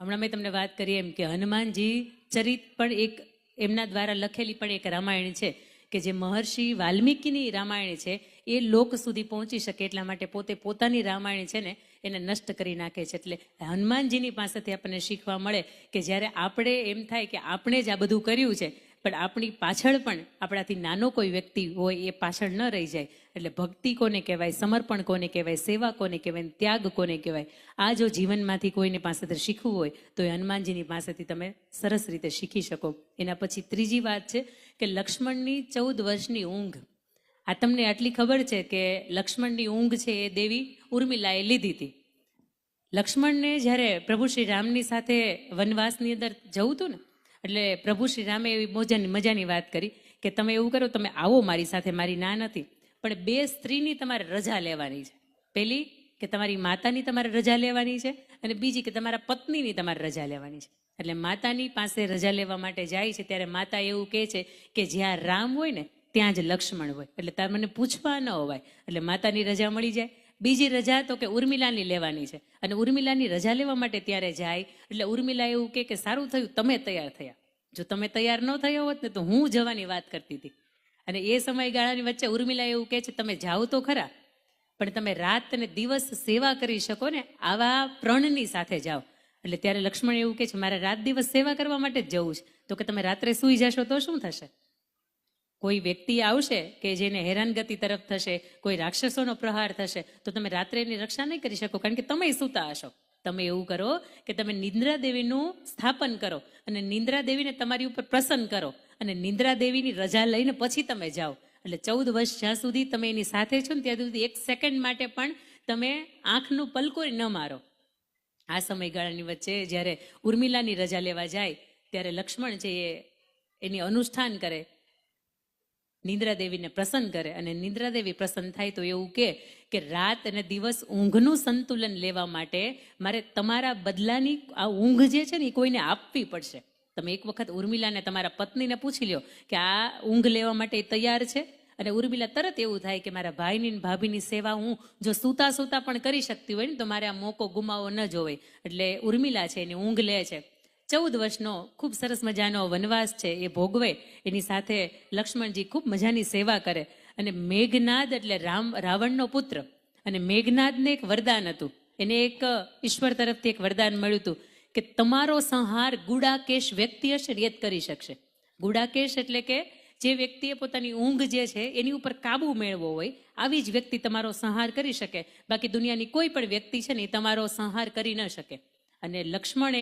હમણાં મેં તમને વાત કરી એમ કે હનુમાનજી ચરિત પણ એક એમના દ્વારા લખેલી પણ એક રામાયણ છે કે જે મહર્ષિ વાલ્મીકીની રામાયણ છે એ લોક સુધી પહોંચી શકે એટલા માટે પોતે પોતાની રામાયણ છે ને એને નષ્ટ કરી નાખે છે. એટલે હનુમાનજીની પાસેથી આપણને શીખવા મળે કે જ્યારે આપણે એમ થાય કે આપણે જ આ બધું કર્યું છે પણ આપણી પાછળ પણ આપણાથી નાનો કોઈ વ્યક્તિ હોય એ પાછળ ન રહી જાય. એટલે ભક્તિ કોને કહેવાય, સમર્પણ કોને કહેવાય, સેવા કોને કહેવાય, ત્યાગ કોને કહેવાય, આ જો જીવનમાંથી કોઈની પાસેથી શીખવું હોય તો એ હનુમાનજીની પાસેથી તમે સરસ રીતે શીખી શકો. એના પછી ત્રીજી વાત છે કે લક્ષ્મણની 14 વર્ષની ઊંઘ. આ તમને આટલી ખબર છે કે લક્ષ્મણની ઊંઘ છે એ દેવી ઉર્મિલાએ લીધી હતી. લક્ષ્મણને જ્યારે પ્રભુ શ્રી રામની સાથે વનવાસની અંદર જવું હતું ને એટલે પ્રભુ શ્રી રામે એવી મજાની વાત કરી કે તમે એવું કરો, તમે આવો મારી સાથે, મારી ના નથી, પણ 2 સ્ત્રીની તમારે રજા લેવાની છે. પહેલી કે તમારી માતાની તમારે રજા લેવાની છે અને બીજી કે તમારા પત્નીની તમારે રજા લેવાની છે. એટલે માતાની પાસે રજા લેવા માટે જાય છે ત્યારે માતા એવું કહે છે કે જ્યાં રામ હોય ને ત્યાં જ લક્ષ્મણ હોય, એટલે તાર મને પૂછવા ન હોવાય. એટલે માતાની રજા મળી જાય. બીજી રજા તો કે ઉર્મિલાની લેવાની છે અને ઉર્મિલાની રજા લેવા માટે ત્યારે જાય એટલે ઉર્મિલા એવું કે સારું થયું તમે તૈયાર થયા, જો તમે તૈયાર ન થયા હોત ને તો હું જવાની વાત કરતી હતી. અને એ સમયગાળાની વચ્ચે ઉર્મિલા એવું કહે છે તમે જાઓ તો ખરા પણ તમે રાત અને દિવસ સેવા કરી શકો ને આવા પ્રણની સાથે જાઓ. એટલે ત્યારે લક્ષ્મણ એવું કહે છે મારે રાત દિવસ સેવા કરવા માટે જ જવું છે. તો કે તમે રાત્રે સૂઈ જશો તો શું થશે? કોઈ વ્યક્તિ આવશે કે જેને હેરાનગતિ તરફ થશે, કોઈ રાક્ષસોનો પ્રહાર થશે તો તમે રાત્રે એની રક્ષા નહીં કરી શકો કારણ કે તમે સૂતા હશો. તમે એવું કરો કે તમે નિંદ્રા દેવીનું સ્થાપન કરો અને નિંદ્રા દેવીને તમારી ઉપર પ્રસન્ન કરો અને નિંદ્રા દેવીની રજા લઈને પછી તમે જાઓ. એટલે 14 વર્ષ જ્યાં સુધી તમે એની સાથે છો ને ત્યાં સુધી 1 સેકન્ડ માટે પણ તમે આંખનું પલકોય ન મારો. આ સમયગાળાની વચ્ચે જ્યારે ઉર્મિલાની રજા લેવા જાય ત્યારે લક્ષ્મણ છે એની અનુષ્ઠાન કરે, નિંદ્રા દેવીને પ્રસન્ન કરે અને નિંદ્રા દેવી પ્રસન્ન થાય તો એવું કે રાત અને દિવસ ઊંઘનું સંતુલન લેવા માટે મારે તમારા બદલાની આ ઊંઘ જે છે ને એ કોઈને આપવી પડશે. તમે એક વખત ઉર્મિલાને તમારા પત્નીને પૂછી લ્યો કે આ ઊંઘ લેવા માટે તૈયાર છે? અને ઉર્મિલા તરત એવું થાય કે મારા ભાઈની ભાભીની સેવા હું જો સૂતા સૂતા પણ કરી શકતી હોય ને તો મારે આ મોકો ગુમાવવો ન જોવે. એટલે ઉર્મિલા છે એની ઊંઘ લે છે. 14 વર્ષનો ખૂબ સરસ મજાનો વનવાસ છે એ ભોગવે. એની સાથે લક્ષ્મણજી ખૂબ મજાની સેવા કરે. અને મેઘનાદ એટલે રાવણનો પુત્ર, અને મેઘનાદને એક વરદાન હતું. એને એક ઈશ્વર તરફથી એક વરદાન મળ્યું હતું કે તમારો સંહાર ગુડાકેશ વ્યક્તિ હશે ને એ જ કરી શકશે. ગુડાકેશ એટલે કે જે વ્યક્તિએ પોતાની ઊંઘ જે છે એની ઉપર કાબુ મેળવો હોય આવી જ વ્યક્તિ તમારો સંહાર કરી શકે. બાકી દુનિયાની કોઈ પણ વ્યક્તિ છે ને એ તમારો સંહાર કરી ન શકે. અને લક્ષ્મણે